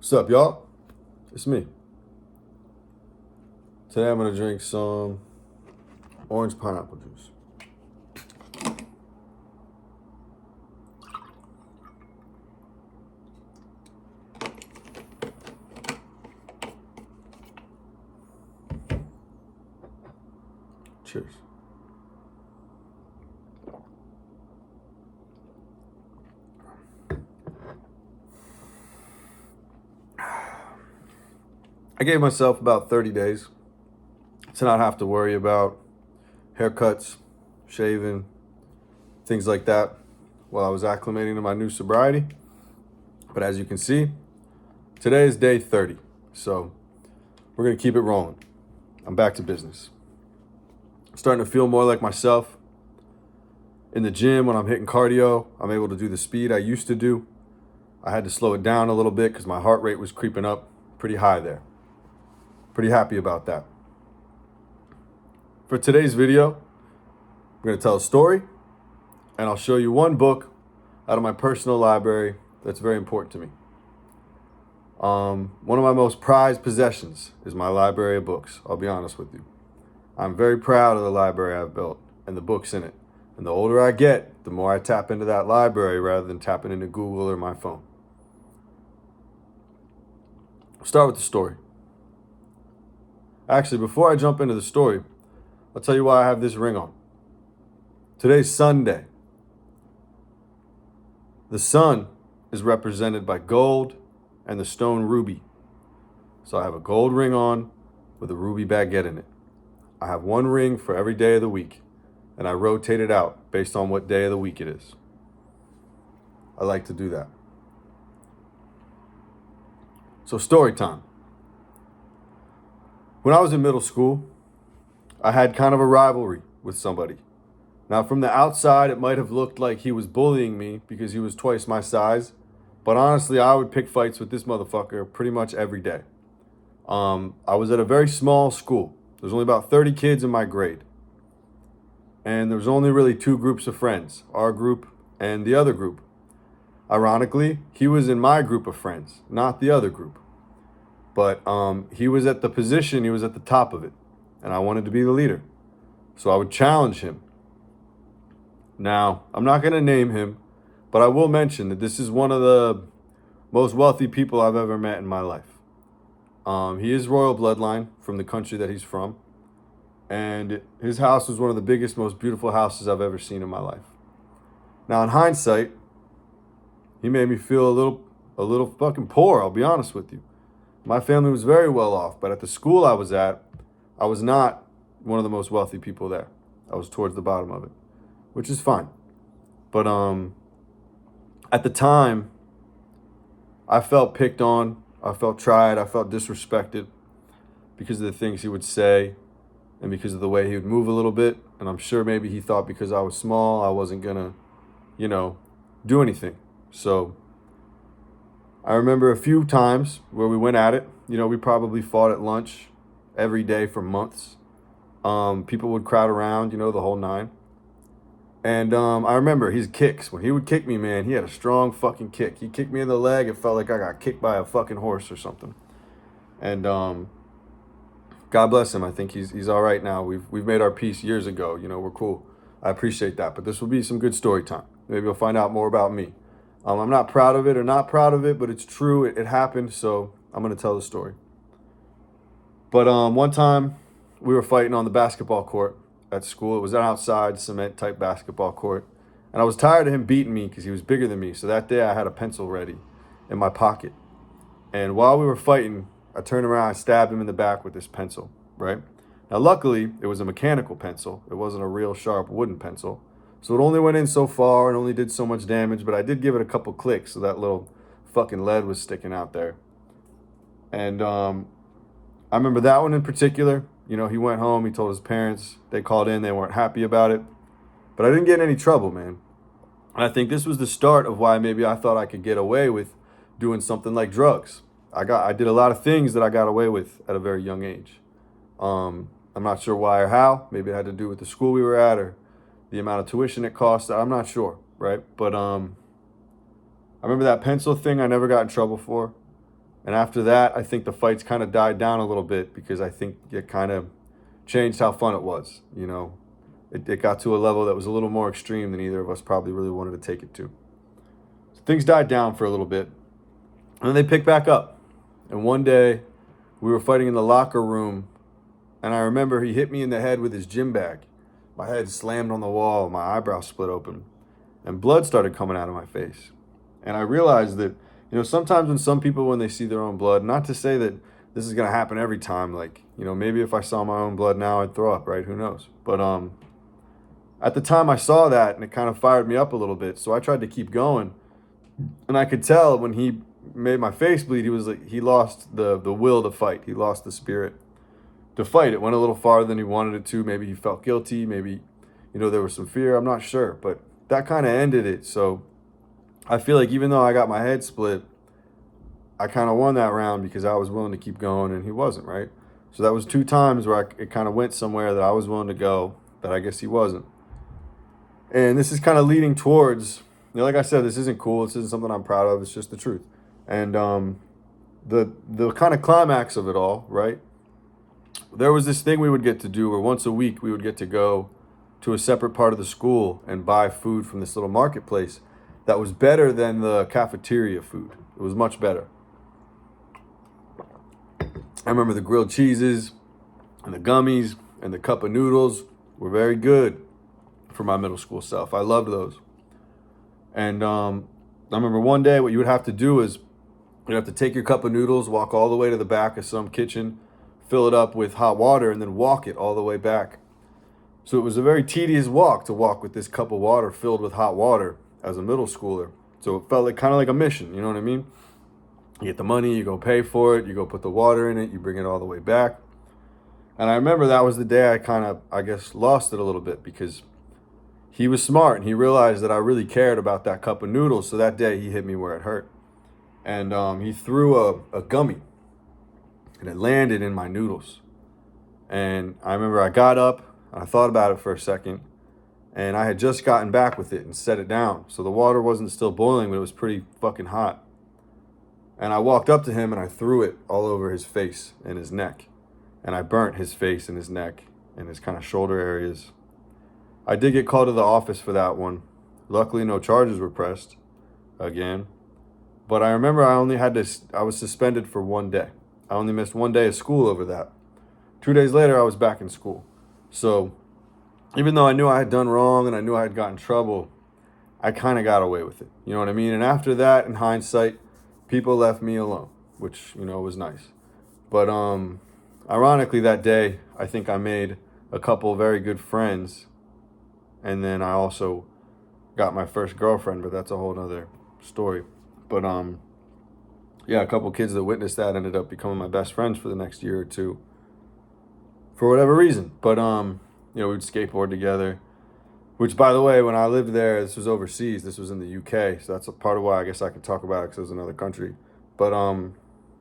What's up, y'all? It's me. Today I'm gonna drink some orange pineapple juice. Cheers. I gave myself about 30 days to not have to worry about haircuts, shaving, things like that while I was acclimating to my new sobriety. But as you can see, today is day 30. So we're going to keep it rolling. I'm back to business. I'm starting to feel more like myself. In the gym, when I'm hitting cardio, I'm able to do the speed I used to do. I had to slow it down a little bit because my heart rate was creeping up pretty high there. Pretty happy about that. For today's video, I'm going to tell a story, and I'll show you one book out of my personal library that's very important to me. One of my most prized possessions is my library of books, I'll be honest with you. I'm very proud of the library I've built and the books in it. And the older I get, the more I tap into that library rather than tapping into Google or my phone. I'll start with the story. Actually, before I jump into the story, I'll tell you why I have this ring on. Today's Sunday. The sun is represented by gold and the stone ruby. So I have a gold ring on with a ruby baguette in it. I have one ring for every day of the week, and I rotate it out based on what day of the week it is. I like to do that. So story time. When I was in middle school, I had kind of a rivalry with somebody. Now, from the outside, it might have looked like he was bullying me because he was twice my size. But honestly, I would pick fights with this motherfucker pretty much every day. I was at a very small school. There was only about 30 kids in my grade. And there was only really two groups of friends, our group and the other group. Ironically, he was in my group of friends, not the other group. But he was at the position, he was at the top of it. And I wanted to be the leader. So I would challenge him. Now, I'm not going to name him, but I will mention that this is one of the most wealthy people I've ever met in my life. He is royal bloodline from the country that he's from. And his house was one of the biggest, most beautiful houses I've ever seen in my life. Now, in hindsight, he made me feel a little fucking poor, I'll be honest with you. My family was very well off, but at the school I was at, I was not one of the most wealthy people there. I was towards the bottom of it, which is fine. But at the time, I felt picked on, I felt tried, I felt disrespected because of the things he would say and because of the way he would move a little bit. And I'm sure maybe he thought because I was small, I wasn't gonna, do anything. So I remember a few times where we went at it. We probably fought at lunch every day for months. People would crowd around, the whole nine. And I remember his kicks. When he would kick me, man, he had a strong fucking kick. He kicked me in the leg. It felt like I got kicked by a fucking horse or something. And God bless him. I think he's all right now. We've made our peace years ago. We're cool. I appreciate that. But this will be some good story time. Maybe you'll find out more about me. I'm not proud of it or not proud of it, but it's true. It happened, so I'm going to tell the story. But one time, we were fighting on the basketball court at school. It was an outside cement-type basketball court. And I was tired of him beating me because he was bigger than me. So that day, I had a pencil ready in my pocket. And while we were fighting, I turned around, I stabbed him in the back with this pencil, right? Now, luckily, it was a mechanical pencil. It wasn't a real sharp wooden pencil. So it only went in so far and only did so much damage, but I did give it a couple clicks so that little fucking lead was sticking out there. And I remember that one in particular. He went home, he told his parents, they called in, they weren't happy about it. But I didn't get in any trouble, man. And I think this was the start of why maybe I thought I could get away with doing something like drugs. I did a lot of things that I got away with at a very young age. I'm not sure why or how. Maybe it had to do with the school we were at or the amount of tuition it cost. I'm not sure, right? But I remember that pencil thing I never got in trouble for. And after that, I think the fights kind of died down a little bit because I think it kind of changed how fun it was. It got to a level that was a little more extreme than either of us probably really wanted to take it to. So things died down for a little bit, and then they picked back up. And one day, we were fighting in the locker room, and I remember he hit me in the head with his gym bag. My head slammed on the wall, my eyebrow split open, and blood started coming out of my face. And I realized that, sometimes when some people, when they see their own blood, not to say that this is going to happen every time, like, maybe if I saw my own blood now, I'd throw up, right? Who knows? But at the time I saw that, and it kind of fired me up a little bit, so I tried to keep going. And I could tell when he made my face bleed, he lost the will to fight. He lost the spirit to fight. It went a little farther than he wanted it to. Maybe he felt guilty. Maybe, there was some fear. I'm not sure. But that kind of ended it. So I feel like even though I got my head split, I kind of won that round because I was willing to keep going and he wasn't, right? So that was 2 times where it kind of went somewhere that I was willing to go that I guess he wasn't. And this is kind of leading towards, like I said, this isn't cool. This isn't something I'm proud of. It's just the truth. And the kind of climax of it all, right? There was this thing we would get to do where once a week we would get to go to a separate part of the school and buy food from this little marketplace that was better than the cafeteria food. It was much better. I remember the grilled cheeses and the gummies and the cup of noodles were very good for my middle school self. I loved those. And I remember one day what you would have to do is you'd have to take your cup of noodles, walk all the way to the back of some kitchen, fill it up with hot water, and then walk it all the way back. So it was a very tedious walk to walk with this cup of water filled with hot water as a middle schooler. So it felt like kind of like a mission, you know what I mean? You get the money, you go pay for it, you go put the water in it, you bring it all the way back. And I remember that was the day I kind of, I guess, lost it a little bit because he was smart and he realized that I really cared about that cup of noodles. So that day he hit me where it hurt. And he threw a gummy and it landed in my noodles. And I remember I got up and I thought about it for a second and I had just gotten back with it and set it down. So the water wasn't still boiling, but it was pretty fucking hot. And I walked up to him and I threw it all over his face and his neck. And I burnt his face and his neck and his kind of shoulder areas. I did get called to the office for that one. Luckily, no charges were pressed again. But I remember I was suspended for 1 day. I only missed 1 day of school over that. 2 days later, I was back in school. So even though I knew I had done wrong and I knew I had gotten in trouble, I kind of got away with it. You know what I mean? And after that, in hindsight, people left me alone, which, was nice. But ironically, that day, I think I made a couple of very good friends. And then I also got my first girlfriend, but that's a whole nother story. But yeah, a couple kids that witnessed that ended up becoming my best friends for the next year or two for whatever reason. But we'd skateboard together, which, by the way, when I lived there, this was overseas. This was in the UK, so that's a part of why I guess I could talk about it because it was another country. But and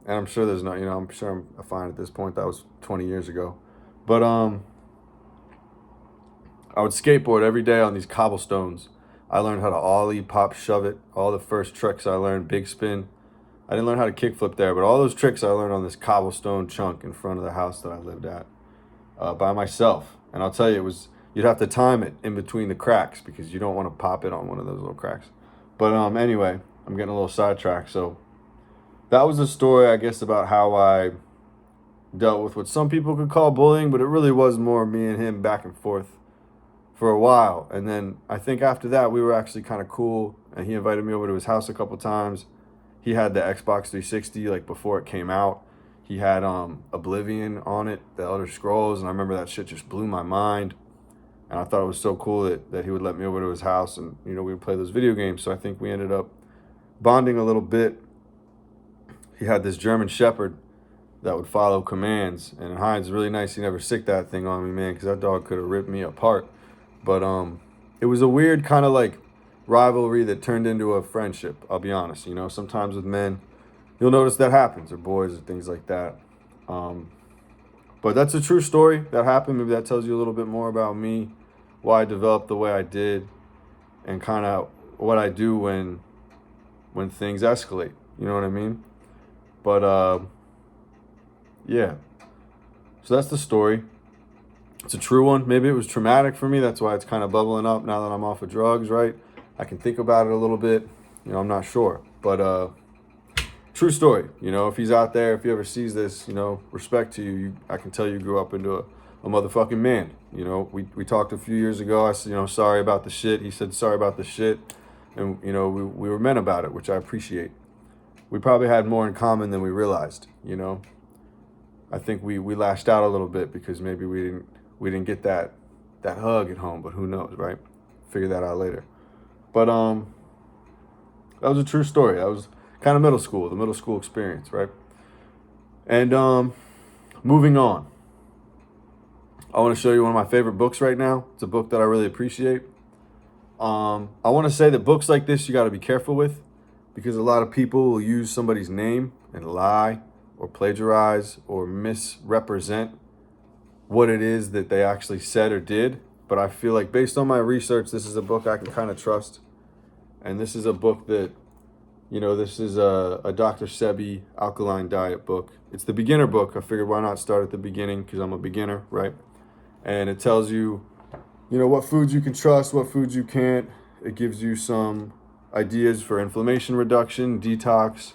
I'm sure there's not, I'm sure I'm fine at this point. That was 20 years ago. But I would skateboard every day on these cobblestones. I learned how to ollie, pop, shove it. All the first tricks I learned, big spin. I didn't learn how to kickflip there, but all those tricks I learned on this cobblestone chunk in front of the house that I lived at by myself. And I'll tell you, you'd have to time it in between the cracks because you don't want to pop it on one of those little cracks. But anyway, I'm getting a little sidetracked. So that was a story, I guess, about how I dealt with what some people could call bullying, but it really was more me and him back and forth for a while. And then I think after that, we were actually kind of cool. And he invited me over to his house a couple times. He had the Xbox 360, like before it came out. He had Oblivion on it, the Elder Scrolls. And I remember that shit just blew my mind. And I thought it was so cool that he would let me over to his house and, we would play those video games. So I think we ended up bonding a little bit. He had this German Shepherd that would follow commands. And Heinz, really nice. He never sicked that thing on me, man, because that dog could have ripped me apart. But it was a weird kind of like rivalry that turned into a friendship, I'll be honest. Sometimes with men, you'll notice that happens, or boys, or things like that. But that's a true story that happened. Maybe that tells you a little bit more about me, why I developed the way I did, and kind of what I do when things escalate. You know what I mean? But yeah. So that's the story. It's a true one. Maybe it was traumatic for me. That's why it's kind of bubbling up now that I'm off of drugs, right? I can think about it a little bit. I'm not sure. But true story. If he's out there, if he ever sees this, respect to you. I can tell you grew up into a motherfucking man. We talked a few years ago. I said, sorry about the shit. He said, sorry about the shit. And, we were men about it, which I appreciate. We probably had more in common than we realized, I think we lashed out a little bit because maybe we didn't get that hug at home, but who knows, right? Figure that out later. But that was a true story. That was kind of the middle school experience, right? And moving on. I want to show you one of my favorite books right now. It's a book that I really appreciate. I want to say that books like this you got to be careful with, because a lot of people will use somebody's name and lie or plagiarize or misrepresent what it is that they actually said or did. But I feel like based on my research, this is a book I can kind of trust. And this is a book that, this is a Dr. Sebi alkaline diet book. It's the beginner book. I figured why not start at the beginning, because I'm a beginner, right? And it tells you, what foods you can trust, what foods you can't. It gives you some ideas for inflammation reduction, detox.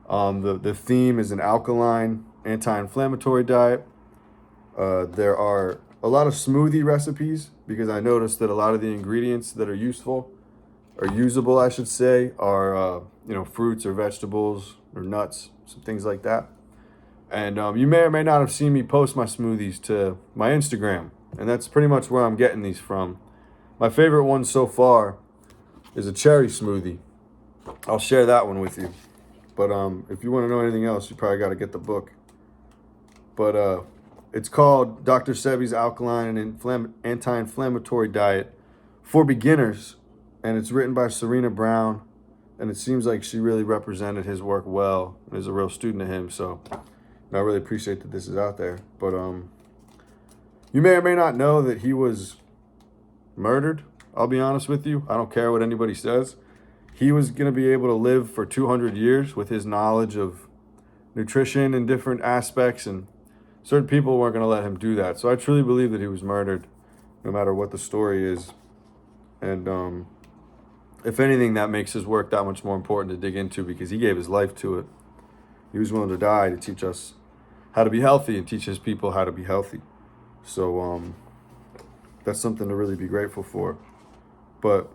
The theme is an alkaline, anti-inflammatory diet. There are a lot of smoothie recipes, because I noticed that a lot of the ingredients that are useful, or usable, I should say, are fruits or vegetables or nuts, some things like that. And you may or may not have seen me post my smoothies to my Instagram, and that's pretty much where I'm getting these from. My favorite one so far is a cherry smoothie. I'll share that one with you. But if you want to know anything else, you probably got to get the book. But it's called Dr. Sebi's Alkaline and Anti-Inflammatory Diet for Beginners, and it's written by Serena Brown, and it seems like she really represented his work well and is a real student of him. So I really appreciate that this is out there. But you may or may not know that he was murdered. I'll be honest with you. I don't care what anybody says. He was going to be able to live for 200 years with his knowledge of nutrition and different aspects, and certain people weren't going to let him do that. So I truly believe that he was murdered, no matter what the story is. And if anything, that makes his work that much more important to dig into, because he gave his life to it. He was willing to die to teach us how to be healthy and teach his people how to be healthy. So that's something to really be grateful for. But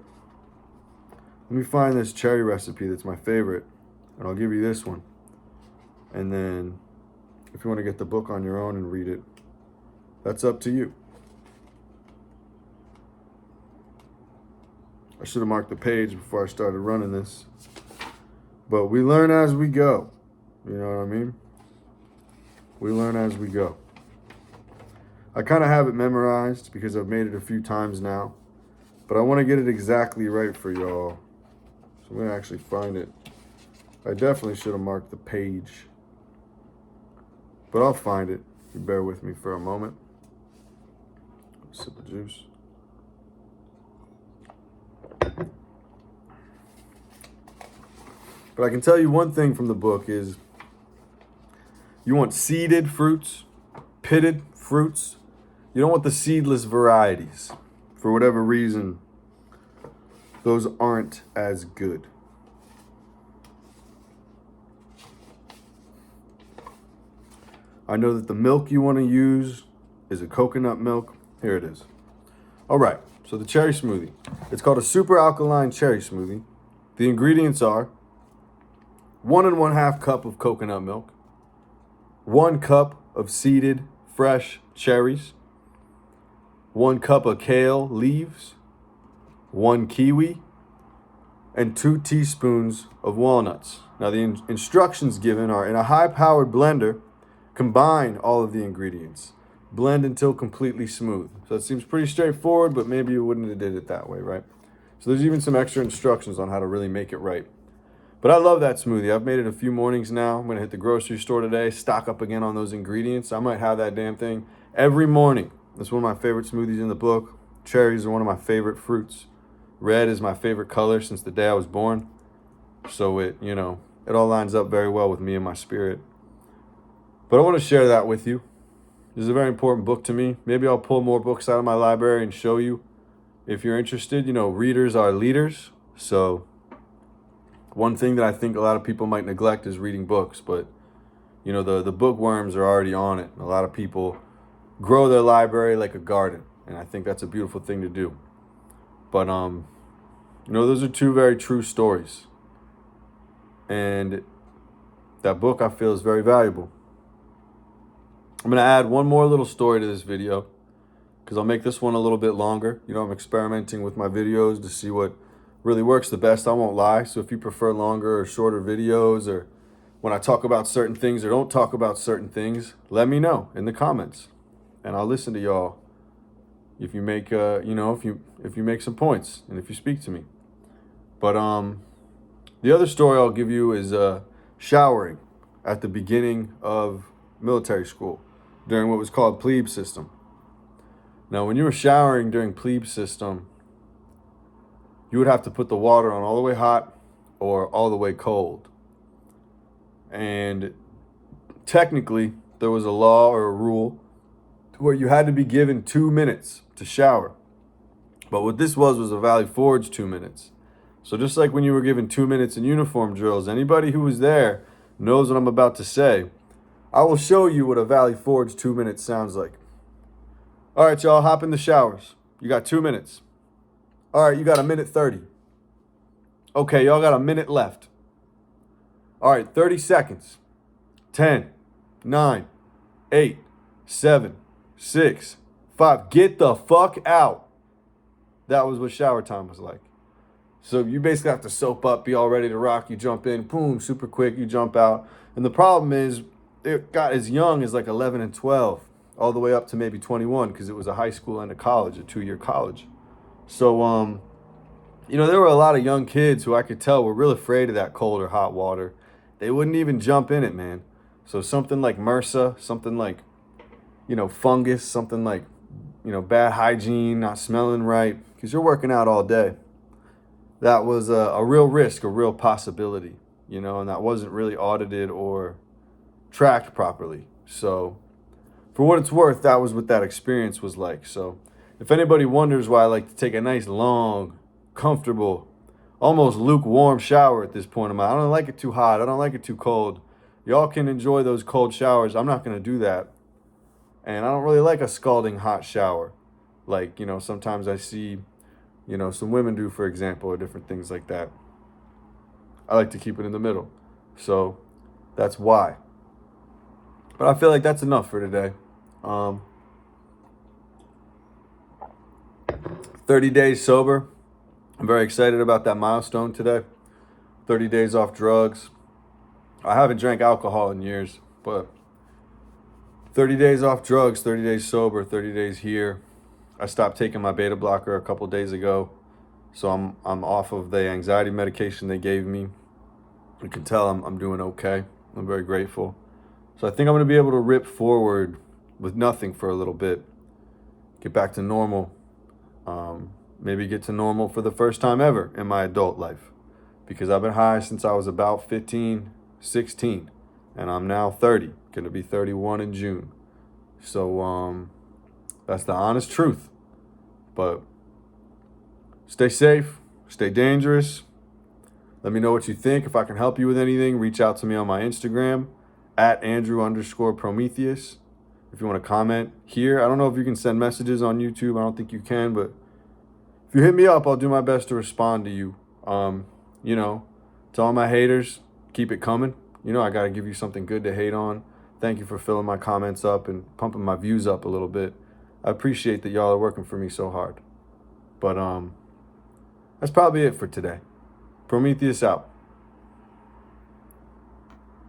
let me find this cherry recipe that's my favorite, and I'll give you this one. And then if you want to get the book on your own and read it, that's up to you. I should have marked the page before I started running this. But we learn as we go. You know what I mean? We learn as we go. I kind of have it memorized because I've made it a few times now. But I want to get it exactly right for y'all. So I'm going to actually find it. I definitely should have marked the page. But I'll find it. You bear with me for a moment. Sip of juice. But I can tell you one thing from the book is you want seeded fruits, pitted fruits. You don't want the seedless varieties. For whatever reason, those aren't as good. I know that the milk you want to use is a coconut milk. Here it is. All right, so the cherry smoothie. It's called a super alkaline cherry smoothie. The ingredients are 1 1/2 cup of coconut milk, 1 cup of seeded fresh cherries, 1 cup of kale leaves, 1 kiwi, and 2 teaspoons of walnuts. Now the instructions given are, in a high-powered blender, combine all of the ingredients. Blend until completely smooth. So it seems pretty straightforward, but maybe you wouldn't have did it that way, right? So there's even some extra instructions on how to really make it right. But I love that smoothie. I've made it a few mornings now. I'm going to hit the grocery store today, stock up again on those ingredients. I might have that damn thing every morning. That's one of my favorite smoothies in the book. Cherries are one of my favorite fruits. Red is my favorite color since the day I was born. So it, it all lines up very well with me and my spirit. But I want to share that with you. This is a very important book to me. Maybe I'll pull more books out of my library and show you if you're interested. Readers are leaders. So one thing that I think a lot of people might neglect is reading books. But, the bookworms are already on it. A lot of people grow their library like a garden. And I think that's a beautiful thing to do. But, those are two very true stories. And that book, I feel, is very valuable. I'm going to add one more little story to this video because I'll make this one a little bit longer. I'm experimenting with my videos to see what really works the best. I won't lie. So if you prefer longer or shorter videos, or when I talk about certain things or don't talk about certain things, let me know in the comments, and I'll listen to y'all if you make if you make some points and if you speak to me. But the other story I'll give you is showering at the beginning of military school during what was called plebe system. Now, when you were showering during plebe system, you would have to put the water on all the way hot or all the way cold. And technically, there was a law or a rule where you had to be given 2 minutes to shower. But what this was a Valley Forge 2 minutes. So just like when you were given 2 minutes in uniform drills, anybody who was there knows what I'm about to say. I will show you what a Valley Forge 2 minutes sounds like. All right, y'all, hop in the showers. You got 2 minutes. All right, you got 1:30. Okay, y'all got a minute left. All right, 30 seconds. 10, 9, 8, 7, 6, 5. Get the fuck out. That was what shower time was like. So you basically have to soap up, be all ready to rock. You jump in, boom, super quick, you jump out. And the problem is, it got as young as like 11 and 12, all the way up to maybe 21, because it was a high school and a college, a 2-year college. So, there were a lot of young kids who I could tell were real afraid of that cold or hot water. They wouldn't even jump in it, man. So something like MRSA, something like, fungus, something like, bad hygiene, not smelling right, because you're working out all day. That was a real risk, a real possibility, and that wasn't really audited or tracked properly. So for what it's worth, that was what that experience was like. So if anybody wonders why I like to take a nice, long, comfortable, almost lukewarm shower at this point in my life, I don't like it too hot. I don't like it too cold. Y'all can enjoy those cold showers. I'm not going to do that. And I don't really like a scalding hot shower. Like, sometimes I see, some women do, for example, or different things like that. I like to keep it in the middle. So that's why. But I feel like that's enough for today. 30 days sober. I'm very excited about that milestone today. 30 days off drugs. I haven't drank alcohol in years, but 30 days off drugs, 30 days sober, 30 days here. I stopped taking my beta blocker a couple days ago, so I'm off of the anxiety medication they gave me. You can tell I'm doing okay. I'm very grateful. So I think I'm going to be able to rip forward with nothing for a little bit. Get back to normal. Maybe get to normal for the first time ever in my adult life. Because I've been high since I was about 15, 16. And I'm now 30. Going to be 31 in June. So that's the honest truth. But stay safe. Stay dangerous. Let me know what you think. If I can help you with anything, reach out to me on my Instagram. @Andrew_Prometheus. If you want to comment here. I don't know if you can send messages on YouTube. I don't think you can, but if you hit me up, I'll do my best to respond to you. To all my haters, keep it coming. I got to give you something good to hate on. Thank you for filling my comments up and pumping my views up a little bit. I appreciate that y'all are working for me so hard. But that's probably it for today. Prometheus out.